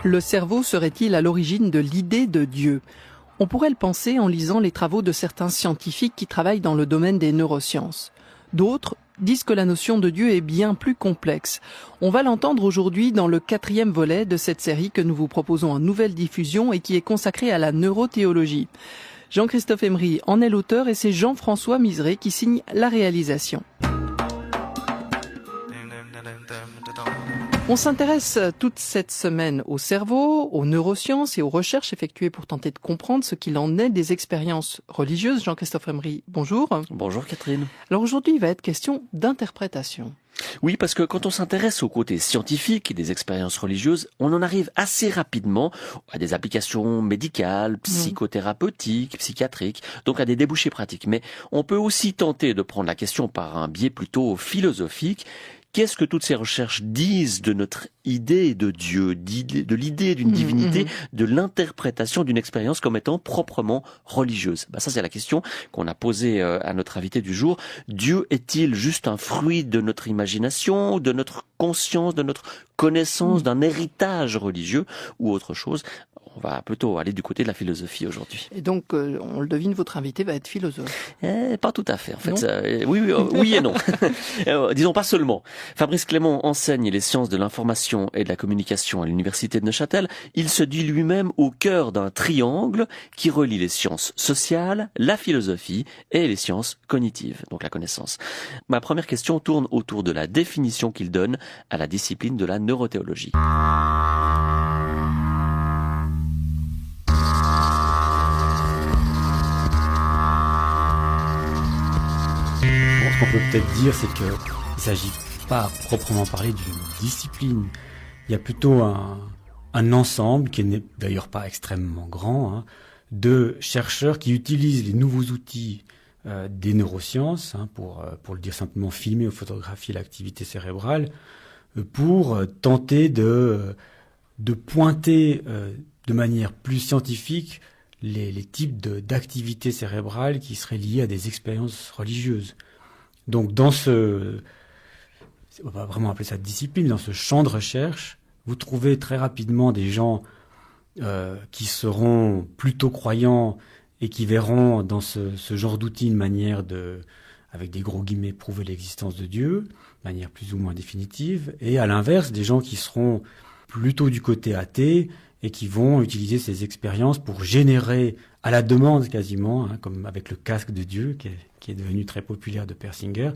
Le cerveau serait-il à l'origine de l'idée de Dieu ? On pourrait le penser en lisant les travaux de certains scientifiques qui travaillent dans le domaine des neurosciences. D'autres disent que la notion de Dieu est bien plus complexe. On va l'entendre aujourd'hui dans le 4e volet de cette série que nous vous proposons en nouvelle diffusion et qui est consacrée à la neurothéologie. Jean-Christophe Emery en est l'auteur et c'est Jean-François Miseré qui signe la réalisation. On s'intéresse toute cette semaine au cerveau, aux neurosciences et aux recherches effectuées pour tenter de comprendre ce qu'il en est des expériences religieuses. Jean-Christophe Emery, bonjour. Bonjour Catherine. Alors aujourd'hui, il va être question d'interprétation. Oui, parce que quand on s'intéresse au côté scientifique des expériences religieuses, on en arrive assez rapidement à des applications médicales, psychothérapeutiques, psychiatriques, donc à des débouchés pratiques. Mais on peut aussi tenter de prendre la question par un biais plutôt philosophique. Qu'est-ce que toutes ces recherches disent de notre idée de Dieu, de l'idée d'une divinité, de l'interprétation d'une expérience comme étant proprement religieuse? Ça, c'est la question qu'on a posée à notre invité du jour. Dieu est-il juste un fruit de notre imagination, de notre conscience, de notre connaissance, d'un héritage religieux ou autre chose? On va plutôt aller du côté de la philosophie aujourd'hui. Et donc, on le devine, votre invité va être philosophe. Pas tout à fait, en fait. Oui et non. Disons pas seulement. Fabrice Clément enseigne les sciences de l'information et de la communication à l'université de Neuchâtel. Il se dit lui-même au cœur d'un triangle qui relie les sciences sociales, la philosophie et les sciences cognitives, donc la connaissance. Ma première question tourne autour de la définition qu'il donne à la discipline de la neurothéologie. Ce qu'on peut peut-être dire, c'est qu'il ne s'agit pas à proprement parler d'une discipline. Il y a plutôt un ensemble, qui n'est d'ailleurs pas extrêmement grand, de chercheurs qui utilisent les nouveaux outils des neurosciences, pour le dire simplement, filmer ou photographier l'activité cérébrale, pour tenter de pointer de manière plus scientifique les types d'activités cérébrales qui seraient liées à des expériences religieuses. Donc on va vraiment appeler ça discipline, dans ce champ de recherche, vous trouvez très rapidement des gens qui seront plutôt croyants et qui verront dans ce genre d'outils une manière de, avec des gros guillemets, prouver l'existence de Dieu, de manière plus ou moins définitive, et à l'inverse, des gens qui seront plutôt du côté athée et qui vont utiliser ces expériences pour générer, à la demande quasiment, comme avec le casque de Dieu, qui est devenu très populaire de Persinger,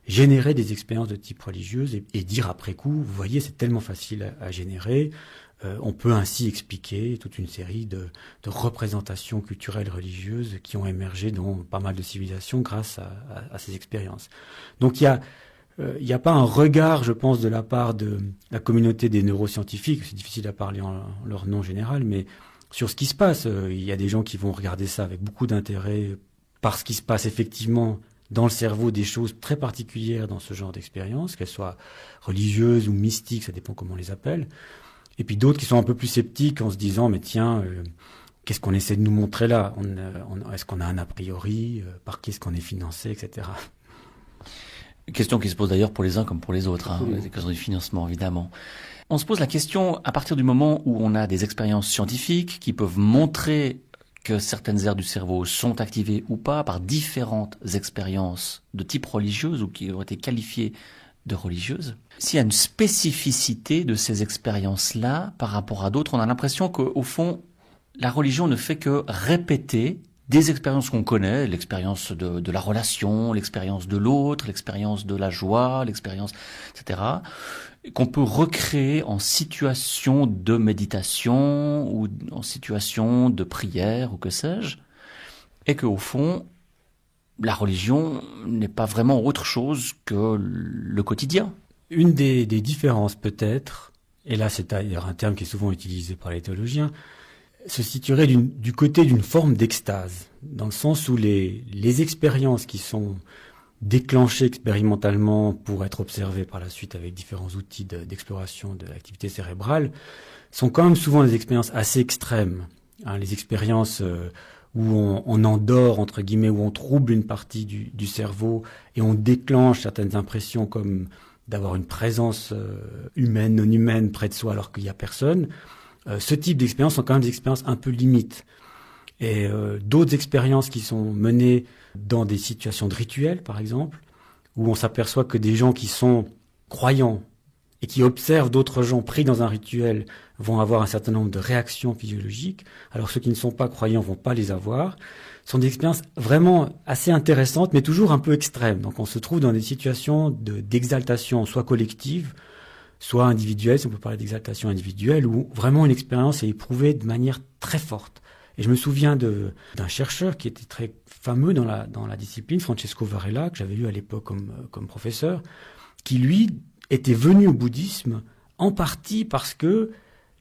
générer des expériences de type religieuse et dire après coup, vous voyez, c'est tellement facile à générer, on peut ainsi expliquer toute une série de représentations culturelles religieuses qui ont émergé dans pas mal de civilisations grâce à ces expériences. Donc il n'y a pas un regard, je pense, de la part de la communauté des neuroscientifiques, c'est difficile à parler en leur nom général, mais sur ce qui se passe, il y a des gens qui vont regarder ça avec beaucoup d'intérêt parce qu'il se passe effectivement dans le cerveau des choses très particulières dans ce genre d'expérience, qu'elles soient religieuses ou mystiques, ça dépend comment on les appelle. Et puis d'autres qui sont un peu plus sceptiques en se disant, mais tiens, qu'est-ce qu'on essaie de nous montrer là ? Est-ce qu'on a un a priori ? Par qui est-ce qu'on est financé, etc. Question qui se pose d'ailleurs pour les uns comme pour les autres, les questions du financement évidemment. On se pose la question à partir du moment où on a des expériences scientifiques qui peuvent montrer que certaines aires du cerveau sont activées ou pas par différentes expériences de type religieuse ou qui ont été qualifiées de religieuses. S'il y a une spécificité de ces expériences-là par rapport à d'autres, on a l'impression qu'au fond, la religion ne fait que répéter des expériences qu'on connaît, l'expérience de la relation, l'expérience de l'autre, l'expérience de la joie, l'expérience, etc., qu'on peut recréer en situation de méditation ou en situation de prière ou que sais-je, et qu'au fond, la religion n'est pas vraiment autre chose que le quotidien. Une des différences peut-être, et là c'est d'ailleurs un terme qui est souvent utilisé par les théologiens, se situerait du côté d'une forme d'extase, dans le sens où les expériences qui sont déclenchées expérimentalement pour être observées par la suite avec différents outils d'exploration de l'activité cérébrale sont quand même souvent des expériences assez extrêmes. Les expériences où on endort, entre guillemets, où on trouble une partie du cerveau et on déclenche certaines impressions comme d'avoir une présence humaine, non humaine près de soi alors qu'il n'y a personne. ce type d'expériences sont quand même des expériences un peu limites. Et d'autres expériences qui sont menées dans des situations de rituel, par exemple, où on s'aperçoit que des gens qui sont croyants et qui observent d'autres gens pris dans un rituel vont avoir un certain nombre de réactions physiologiques, alors ceux qui ne sont pas croyants vont pas les avoir. Ce sont des expériences vraiment assez intéressantes, mais toujours un peu extrêmes. Donc on se trouve dans des situations d'exaltation, soit collective, soit individuelle, si on peut parler d'exaltation individuelle, où vraiment une expérience est éprouvée de manière très forte. Et je me souviens d'un chercheur qui était très fameux dans la discipline, Francesco Varela, que j'avais eu à l'époque comme professeur, qui lui était venu au bouddhisme en partie parce que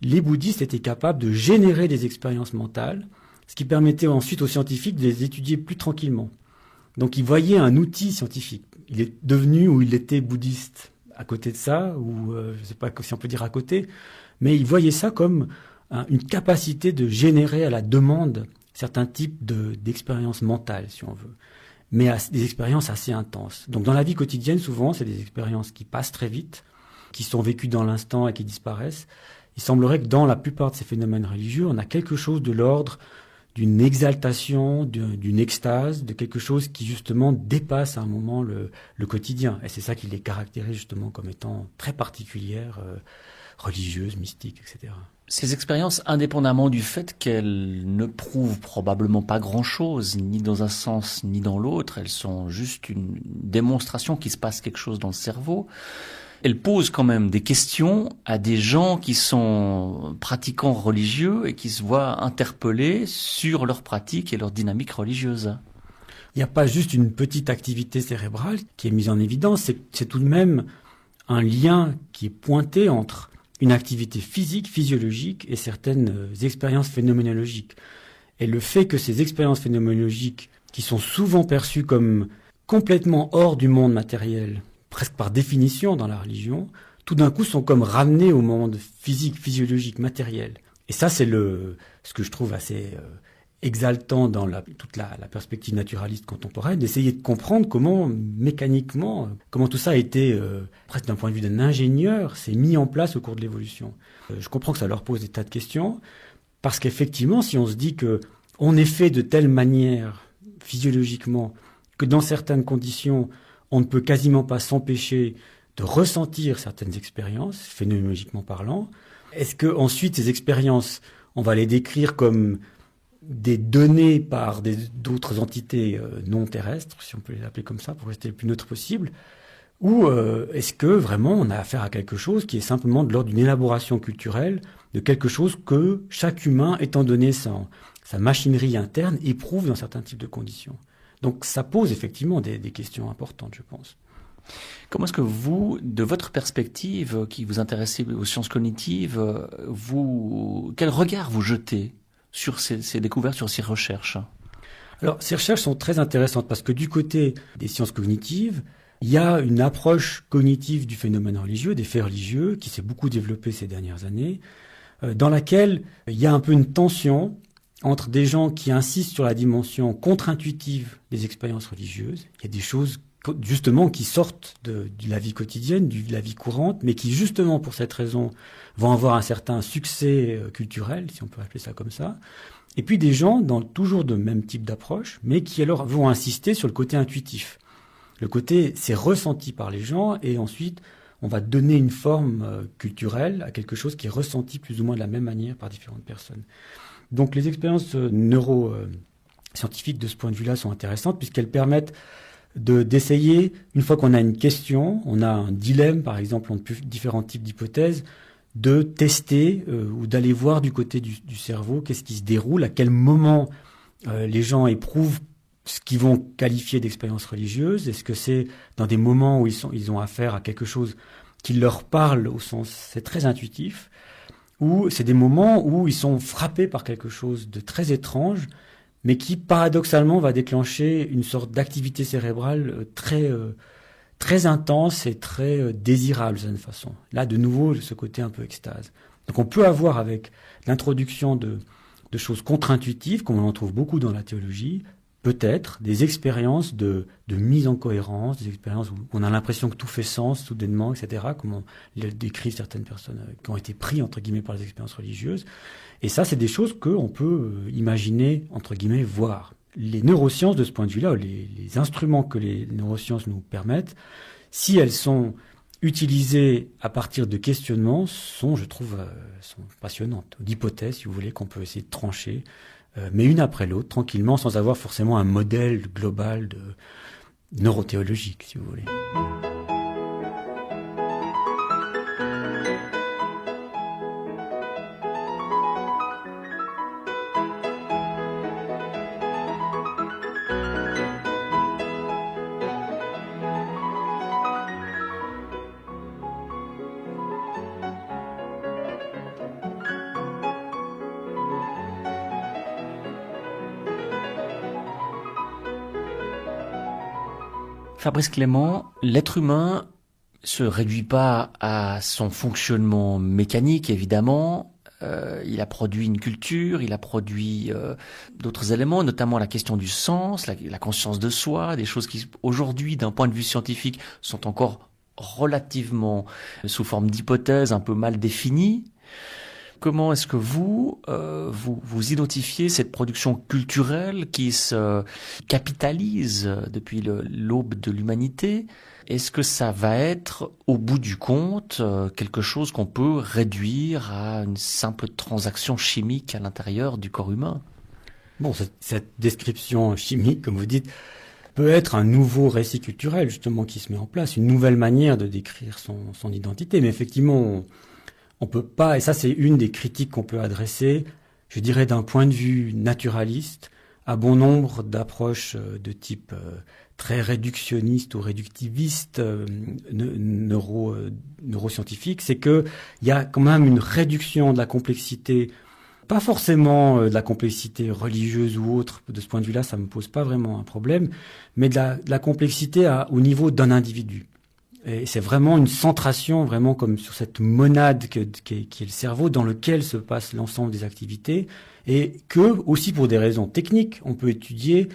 les bouddhistes étaient capables de générer des expériences mentales, ce qui permettait ensuite aux scientifiques de les étudier plus tranquillement. Donc il voyait un outil scientifique. Il est devenu ou il était bouddhiste à côté de ça, ou je ne sais pas si on peut dire à côté, mais il voyait ça comme une capacité de générer à la demande certains types d'expériences mentales, si on veut, mais des expériences assez intenses. Donc dans la vie quotidienne, souvent, c'est des expériences qui passent très vite, qui sont vécues dans l'instant et qui disparaissent. Il semblerait que dans la plupart de ces phénomènes religieux, on a quelque chose de l'ordre d'une exaltation, d'une extase, de quelque chose qui justement dépasse à un moment le quotidien. Et c'est ça qui les caractérise justement comme étant très particulières, religieuses, mystiques, etc. Ces expériences, indépendamment du fait qu'elles ne prouvent probablement pas grand-chose, ni dans un sens ni dans l'autre, elles sont juste une démonstration qu'il se passe quelque chose dans le cerveau. Elles posent quand même des questions à des gens qui sont pratiquants religieux et qui se voient interpellés sur leur pratique et leur dynamique religieuse. Il n'y a pas juste une petite activité cérébrale qui est mise en évidence, c'est tout de même un lien qui est pointé entre une activité physique, physiologique et certaines expériences phénoménologiques. Et le fait que ces expériences phénoménologiques, qui sont souvent perçues comme complètement hors du monde matériel, presque par définition dans la religion, tout d'un coup sont comme ramenées au monde physique, physiologique, matériel. Et ça, c'est ce que je trouve assez exaltant dans toute la perspective naturaliste contemporaine, d'essayer de comprendre comment, mécaniquement, comment tout ça a été, presque d'un point de vue d'un ingénieur, s'est mis en place au cours de l'évolution. Je comprends que ça leur pose des tas de questions, parce qu'effectivement, si on se dit que on est fait de telle manière, physiologiquement, que dans certaines conditions, on ne peut quasiment pas s'empêcher de ressentir certaines expériences, phénoménologiquement parlant, est-ce que ensuite ces expériences, on va les décrire comme des données par d'autres entités non terrestres, si on peut les appeler comme ça, pour rester le plus neutre possible, ou est-ce que vraiment on a affaire à quelque chose qui est simplement de l'ordre d'une élaboration culturelle, de quelque chose que chaque humain, étant donné sa machinerie interne, éprouve dans certains types de conditions. Donc ça pose effectivement des questions importantes, je pense. Comment est-ce que vous, de votre perspective, qui vous intéressez aux sciences cognitives, quel regard vous jetez sur ces découvertes, sur ces recherches? Alors, ces recherches sont très intéressantes parce que du côté des sciences cognitives, il y a une approche cognitive du phénomène religieux, des faits religieux, qui s'est beaucoup développée ces dernières années, dans laquelle il y a un peu une tension entre des gens qui insistent sur la dimension contre-intuitive des expériences religieuses. Il y a des choses justement qui sortent de la vie quotidienne, de la vie courante, mais qui justement pour cette raison vont avoir un certain succès culturel, si on peut appeler ça comme ça. Et puis des gens dans toujours le même type d'approche, mais qui alors vont insister sur le côté intuitif. Le côté, c'est ressenti par les gens, et ensuite on va donner une forme culturelle à quelque chose qui est ressenti plus ou moins de la même manière par différentes personnes. Donc les expériences neuroscientifiques de ce point de vue-là sont intéressantes puisqu'elles permettent d'essayer, une fois qu'on a une question, on a un dilemme par exemple entre différents types d'hypothèses, de tester ou d'aller voir du côté du cerveau qu'est-ce qui se déroule, à quel moment les gens éprouvent ce qu'ils vont qualifier d'expérience religieuse. Est-ce que c'est dans des moments où ils ont affaire à quelque chose qui leur parle au sens, c'est très intuitif, ou c'est des moments où ils sont frappés par quelque chose de très étrange, mais qui paradoxalement va déclencher une sorte d'activité cérébrale très intense et très désirable de certaine façon. Là, de nouveau, ce côté un peu extase. Donc on peut avoir avec l'introduction de choses contre-intuitives, comme on en trouve beaucoup dans la théologie, peut-être des expériences de mise en cohérence, des expériences où on a l'impression que tout fait sens soudainement, etc., comme le décrivent certaines personnes qui ont été pris, entre guillemets, par les expériences religieuses. Et ça, c'est des choses qu'on peut imaginer, entre guillemets, voir. Les neurosciences, de ce point de vue-là, les instruments que les neurosciences nous permettent, si elles sont utilisées à partir de questionnements, sont passionnantes, d'hypothèses, si vous voulez, qu'on peut essayer de trancher, mais une après l'autre, tranquillement, sans avoir forcément un modèle global de neurothéologique, si vous voulez. Fabrice Clément, l'être humain se réduit pas à son fonctionnement mécanique, évidemment. Il a produit une culture, il a produit d'autres éléments, notamment la question du sens, la conscience de soi, des choses qui, aujourd'hui, d'un point de vue scientifique, sont encore relativement sous forme d'hypothèses un peu mal définies. Comment est-ce que vous identifiez cette production culturelle qui se capitalise depuis l'aube de l'humanité? Est-ce que ça va être, au bout du compte, quelque chose qu'on peut réduire à une simple transaction chimique à l'intérieur du corps humain? Bon, cette description chimique, comme vous dites, peut être un nouveau récit culturel, justement, qui se met en place, une nouvelle manière de décrire son identité. Mais effectivement, on peut pas, et ça c'est une des critiques qu'on peut adresser, je dirais d'un point de vue naturaliste, à bon nombre d'approches de type très réductionniste ou réductiviste, neuroscientifique, c'est que il y a quand même une réduction de la complexité, pas forcément de la complexité religieuse ou autre, de ce point de vue-là ça me pose pas vraiment un problème, mais de la complexité au niveau d'un individu. Et c'est vraiment une centration, vraiment comme sur cette monade qui est le cerveau, dans lequel se passe l'ensemble des activités, et que, aussi pour des raisons techniques, on peut étudier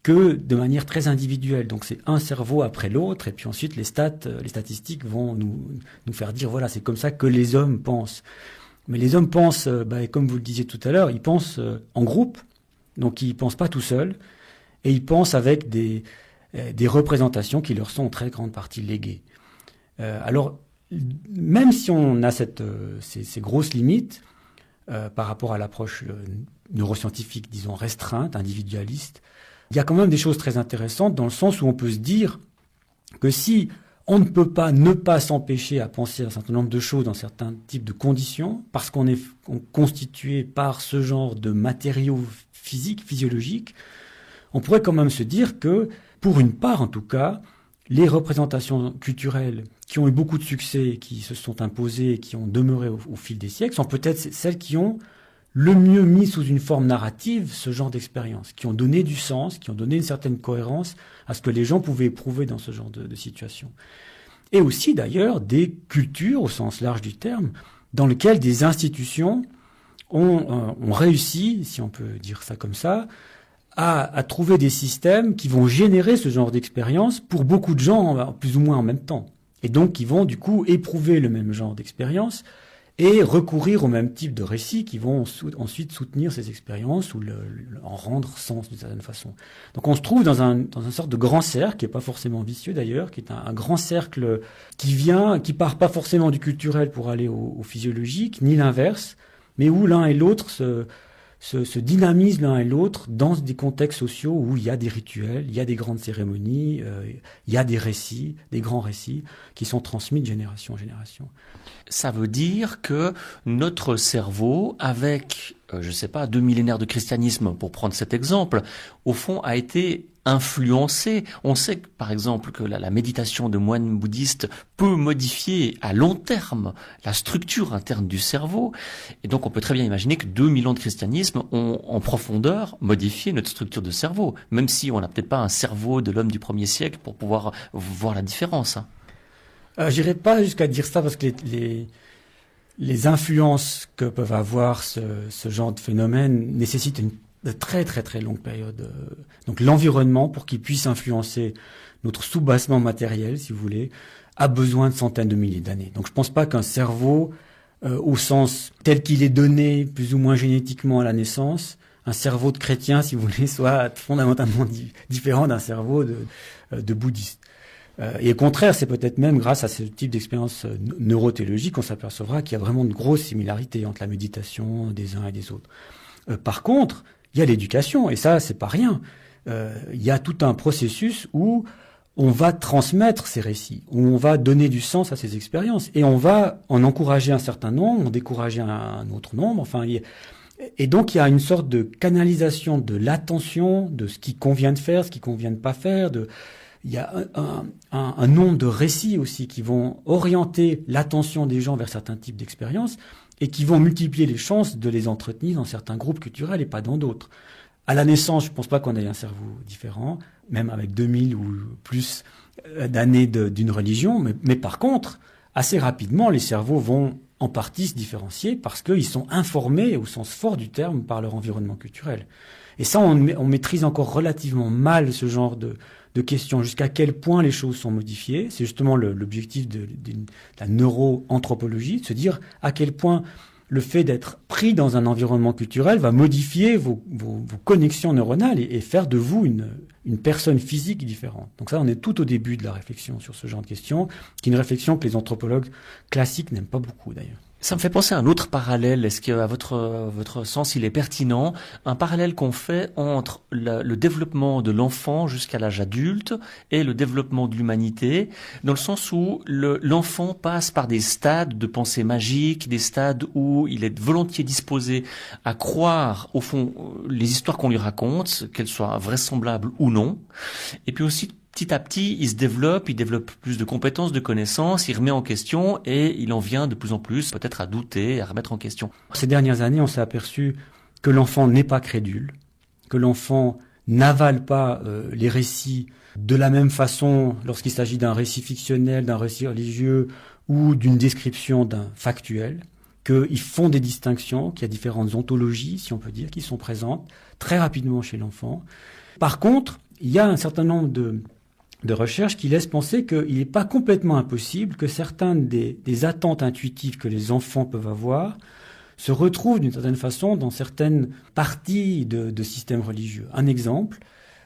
que de manière très individuelle. Donc c'est un cerveau après l'autre, et puis ensuite les statistiques vont nous faire dire, voilà, c'est comme ça que les hommes pensent. Mais les hommes pensent, comme vous le disiez tout à l'heure, ils pensent en groupe, donc ils pensent pas tout seuls, et ils pensent avec des représentations qui leur sont en très grande partie léguées. Alors, même si on a ces grosses limites par rapport à l'approche neuroscientifique, disons, restreinte, individualiste, il y a quand même des choses très intéressantes dans le sens où on peut se dire que si on ne peut pas ne pas s'empêcher à penser à un certain nombre de choses dans certains types de conditions, parce qu'on est constitué par ce genre de matériaux physiques, physiologiques, on pourrait quand même se dire que, pour une part en tout cas, les représentations culturelles qui ont eu beaucoup de succès, qui se sont imposées, qui ont demeuré au fil des siècles, sont peut-être celles qui ont le mieux mis sous une forme narrative ce genre d'expérience, qui ont donné du sens, qui ont donné une certaine cohérence à ce que les gens pouvaient éprouver dans ce genre de situation. Et aussi d'ailleurs des cultures, au sens large du terme, dans lesquelles des institutions ont réussi, si on peut dire ça comme ça, à trouver des systèmes qui vont générer ce genre d'expérience pour beaucoup de gens, plus ou moins en même temps. Et donc qui vont du coup éprouver le même genre d'expérience et recourir au même type de récits qui vont ensuite soutenir ces expériences ou en rendre sens d'une certaine façon. Donc on se trouve dans un sorte de grand cercle, qui est pas forcément vicieux d'ailleurs, qui est un grand cercle qui part pas forcément du culturel pour aller au physiologique, ni l'inverse, mais où l'un et l'autre se dynamisent l'un et l'autre dans des contextes sociaux où il y a des rituels, il y a des grandes cérémonies, il y a des récits, des grands récits qui sont transmis de génération en génération. Ça veut dire que notre cerveau, avec, 2 millénaires de christianisme, pour prendre cet exemple, au fond a été influencé. On sait, par exemple, que la méditation de moines bouddhistes peut modifier à long terme la structure interne du cerveau. Et donc, on peut très bien imaginer que 2000 ans de christianisme ont, en profondeur, modifié notre structure de cerveau, même si on n'a peut-être pas un cerveau de l'homme du 1er siècle pour pouvoir voir la différence. J'irai pas jusqu'à dire ça parce que les influences que peuvent avoir ce genre de phénomène nécessitent une de très très très longues périodes. Donc l'environnement, pour qu'il puisse influencer notre soubassement matériel, si vous voulez, a besoin de centaines de milliers d'années. Donc je pense pas qu'un cerveau, au sens tel qu'il est donné, plus ou moins génétiquement à la naissance, un cerveau de chrétien, si vous voulez, soit fondamentalement différent d'un cerveau de bouddhiste. Et au contraire, c'est peut-être même grâce à ce type d'expérience neurothéologique qu'on s'apercevra qu'il y a vraiment une grosse similarité entre la méditation des uns et des autres. Par contre, il y a l'éducation, et ça, c'est pas rien. Il y a tout un processus où on va transmettre ces récits, où on va donner du sens à ces expériences, et on va en encourager un certain nombre, en décourager un autre nombre. Enfin, et donc il y a une sorte de canalisation de l'attention, de ce qui convient de faire, ce qui convient de pas faire. Il y a un nombre de récits aussi qui vont orienter l'attention des gens vers certains types d'expériences et qui vont multiplier les chances de les entretenir dans certains groupes culturels et pas dans d'autres. À la naissance, je pense pas qu'on ait un cerveau différent, même avec 2000 ou plus d'années d'une religion, mais par contre, assez rapidement, les cerveaux vont en partie se différencier parce qu'ils sont informés, au sens fort du terme, par leur environnement culturel. Et ça, on maîtrise encore relativement mal ce genre de questions, jusqu'à quel point les choses sont modifiées. C'est justement l'objectif de la neuroanthropologie, de se dire à quel point le fait d'être pris dans un environnement culturel va modifier vos connexions neuronales et faire de vous une personne physique différente. Donc ça, on est tout au début de la réflexion sur ce genre de questions, qui est une réflexion que les anthropologues classiques n'aiment pas beaucoup d'ailleurs. Ça me fait penser à un autre parallèle. Est-ce qu'à votre sens, il est pertinent? Un parallèle qu'on fait entre le développement de l'enfant jusqu'à l'âge adulte et le développement de l'humanité, dans le sens où l'enfant passe par des stades de pensée magique, des stades où il est volontiers disposé à croire, au fond, les histoires qu'on lui raconte, qu'elles soient vraisemblables ou non. Et puis aussi, petit à petit, il développe plus de compétences, de connaissances, il remet en question et il en vient de plus en plus peut-être à douter, à remettre en question. Ces dernières années, on s'est aperçu que l'enfant n'est pas crédule, que l'enfant n'avale pas les récits de la même façon lorsqu'il s'agit d'un récit fictionnel, d'un récit religieux ou d'une description d'un factuel, qu'ils font des distinctions, qu'il y a différentes ontologies, si on peut dire, qui sont présentes très rapidement chez l'enfant. Par contre, il y a un certain nombre de recherches qui laissent penser qu'il n'est pas complètement impossible que certaines des attentes intuitives que les enfants peuvent avoir se retrouvent d'une certaine façon dans certaines parties de systèmes religieux. Un exemple,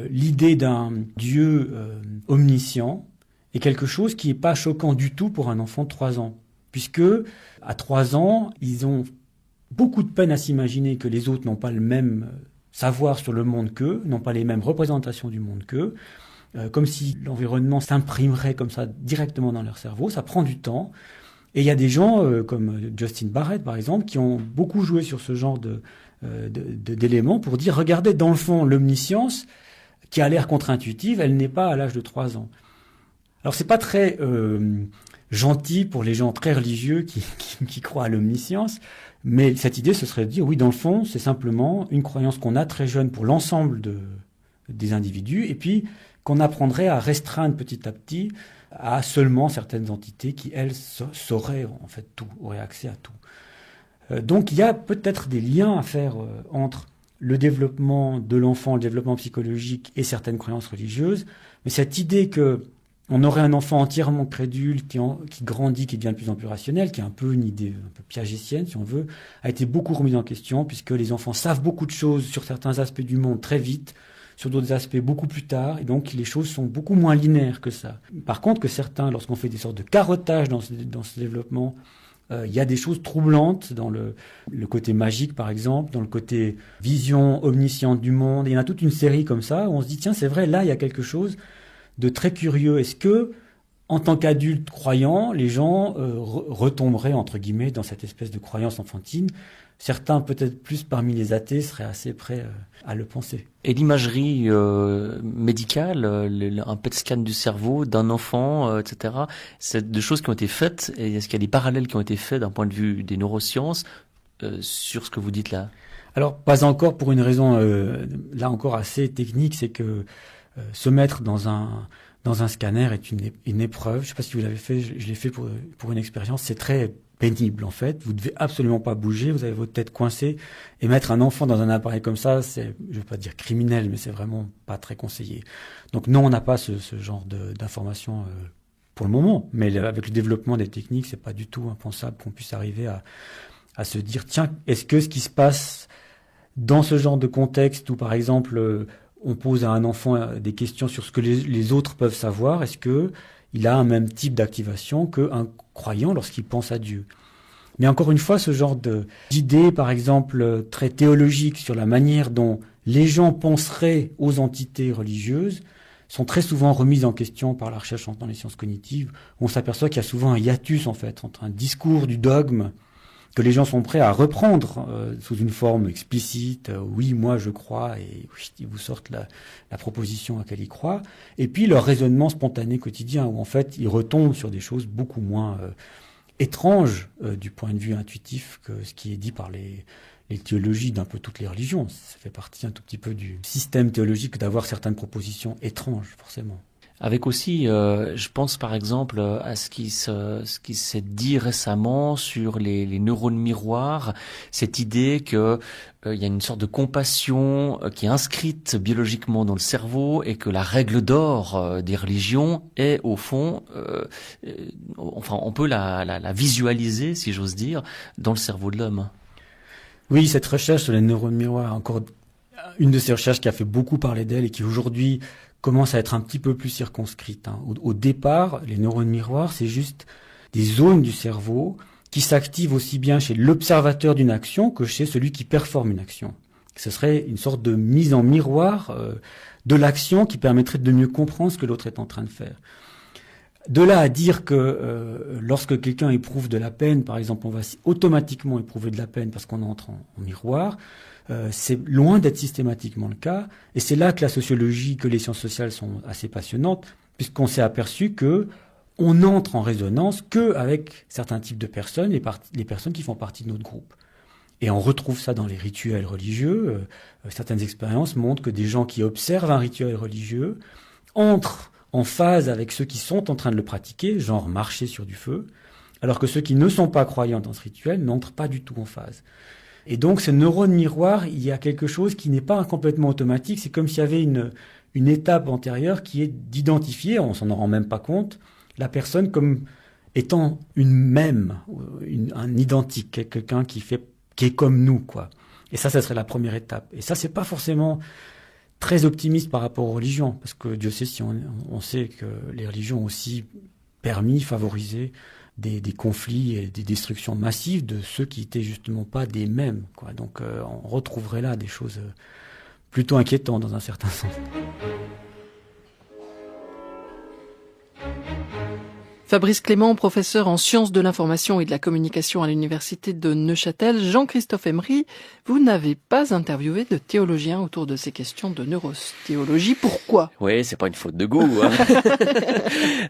l'idée d'un Dieu omniscient est quelque chose qui n'est pas choquant du tout pour un enfant de 3 ans, puisque à 3 ans, ils ont beaucoup de peine à s'imaginer que les autres n'ont pas le même savoir sur le monde qu'eux, n'ont pas les mêmes représentations du monde qu'eux, comme si l'environnement s'imprimerait comme ça directement dans leur cerveau. Ça prend du temps. Et il y a des gens comme Justin Barrett, par exemple, qui ont beaucoup joué sur ce genre d'éléments pour dire, regardez, dans le fond, l'omniscience, qui a l'air contre-intuitive, elle n'est pas à l'âge de 3 ans. Alors, c'est pas très gentil pour les gens très religieux qui croient à l'omniscience, mais cette idée, ce serait de dire, oui, dans le fond, c'est simplement une croyance qu'on a très jeune pour l'ensemble des individus, et puis qu'on apprendrait à restreindre petit à petit à seulement certaines entités qui, elles, sauraient en fait tout, auraient accès à tout. Donc il y a peut-être des liens à faire entre le développement de l'enfant, le développement psychologique et certaines croyances religieuses, mais cette idée que on aurait un enfant entièrement crédule qui grandit, qui devient de plus en plus rationnel, qui est un peu une idée un peu piagétienne, si on veut, a été beaucoup remise en question, puisque les enfants savent beaucoup de choses sur certains aspects du monde très vite, sur d'autres aspects beaucoup plus tard, et donc les choses sont beaucoup moins linéaires que ça. Par contre, que certains, lorsqu'on fait des sortes de carottage dans ce développement, il y a des choses troublantes dans le côté magique, par exemple, dans le côté vision omnisciente du monde. Il y en a toute une série comme ça, où on se dit, tiens, c'est vrai, là, il y a quelque chose de très curieux. Est-ce que, en tant qu'adultes croyants, les gens retomberaient, entre guillemets, dans cette espèce de croyance enfantine? Certains, peut-être plus parmi les athées, seraient assez prêts à le penser. Et l'imagerie médicale, un PET scan du cerveau d'un enfant, etc., c'est des choses qui ont été faites. Et est-ce qu'il y a des parallèles qui ont été faits d'un point de vue des neurosciences sur ce que vous dites là? Alors, pas encore, pour une raison, là encore, assez technique, c'est que se mettre dans un scanner est une épreuve. Je ne sais pas si vous l'avez fait, je l'ai fait pour une expérience. C'est très pénible en fait. Vous devez absolument pas bouger, vous avez votre tête coincée, et mettre un enfant dans un appareil comme ça, c'est, je vais pas dire criminel, mais c'est vraiment pas très conseillé. Donc non, on n'a pas ce genre d'informations pour le moment, mais avec le développement des techniques, c'est pas du tout impensable qu'on puisse arriver à se dire, tiens, est-ce que ce qui se passe dans ce genre de contexte où, par exemple, on pose à un enfant des questions sur ce que les autres peuvent savoir, est-ce que il a un même type d'activation qu'un croyant lorsqu'il pense à Dieu? Mais encore une fois, ce genre d'idées, par exemple, très théologiques sur la manière dont les gens penseraient aux entités religieuses, sont très souvent remises en question par la recherche dans les sciences cognitives, où on s'aperçoit qu'il y a souvent un hiatus, en fait, entre un discours du dogme que les gens sont prêts à reprendre sous une forme explicite, oui, moi je crois, et oui, ils vous sortent la proposition à laquelle ils croient, et puis leur raisonnement spontané quotidien, où en fait ils retombent sur des choses beaucoup moins étranges du point de vue intuitif que ce qui est dit par les théologies d'un peu toutes les religions. Ça fait partie un tout petit peu du système théologique d'avoir certaines propositions étranges, forcément. Avec aussi, je pense par exemple à ce qui s'est dit récemment sur les neurones miroirs, cette idée que il y a une sorte de compassion qui est inscrite biologiquement dans le cerveau et que la règle d'or des religions est au fond, enfin on peut la visualiser, si j'ose dire, dans le cerveau de l'homme. Oui, cette recherche sur les neurones miroirs, encore une de ces recherches qui a fait beaucoup parler d'elle et qui aujourd'hui commence à être un petit peu plus circonscrite. Au départ, les neurones miroirs, c'est juste des zones du cerveau qui s'activent aussi bien chez l'observateur d'une action que chez celui qui performe une action. Ce serait une sorte de mise en miroir de l'action qui permettrait de mieux comprendre ce que l'autre est en train de faire. De là à dire que lorsque quelqu'un éprouve de la peine, par exemple, on va automatiquement éprouver de la peine parce qu'on entre en miroir, c'est loin d'être systématiquement le cas. Et c'est là que la sociologie, que les sciences sociales sont assez passionnantes, puisqu'on s'est aperçu que on entre en résonance qu'avec certains types de personnes, les personnes qui font partie de notre groupe. Et on retrouve ça dans les rituels religieux. Certaines expériences montrent que des gens qui observent un rituel religieux entrent en phase avec ceux qui sont en train de le pratiquer, genre marcher sur du feu, alors que ceux qui ne sont pas croyants dans ce rituel n'entrent pas du tout en phase. Et donc, ce neurone miroir, il y a quelque chose qui n'est pas complètement automatique. C'est comme s'il y avait une étape antérieure qui est d'identifier, on s'en rend même pas compte, la personne comme étant une même, un identique, quelqu'un qui est comme nous, quoi. Et ça serait la première étape. Et ça, c'est pas forcément très optimiste par rapport aux religions, parce que Dieu sait si on sait que les religions ont aussi permis, favorisé des conflits et des destructions massives de ceux qui étaient justement pas des mêmes, quoi. Donc on retrouverait là des choses plutôt inquiétantes dans un certain sens. Fabrice Clément, professeur en sciences de l'information et de la communication à l'université de Neuchâtel. Jean-Christophe Emery, vous n'avez pas interviewé de théologiens autour de ces questions de neurothéologie. Pourquoi? Oui, c'est pas une faute de goût. Hein.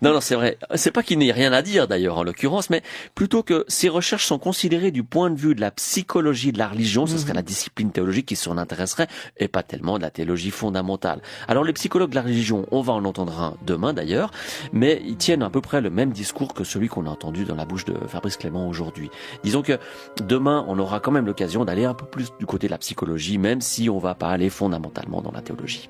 Non, c'est vrai. C'est pas qu'il n'y ait rien à dire d'ailleurs en l'occurrence, mais plutôt que ces recherches sont considérées du point de vue de la psychologie de la religion, ce serait la discipline théologique qui s'en intéresserait et pas tellement de la théologie fondamentale. Alors les psychologues de la religion, on va en entendre un demain d'ailleurs, mais ils tiennent à peu près le même discours que celui qu'on a entendu dans la bouche de Fabrice Clément aujourd'hui. Disons que demain, on aura quand même l'occasion d'aller un peu plus du côté de la psychologie, même si on va pas aller fondamentalement dans la théologie.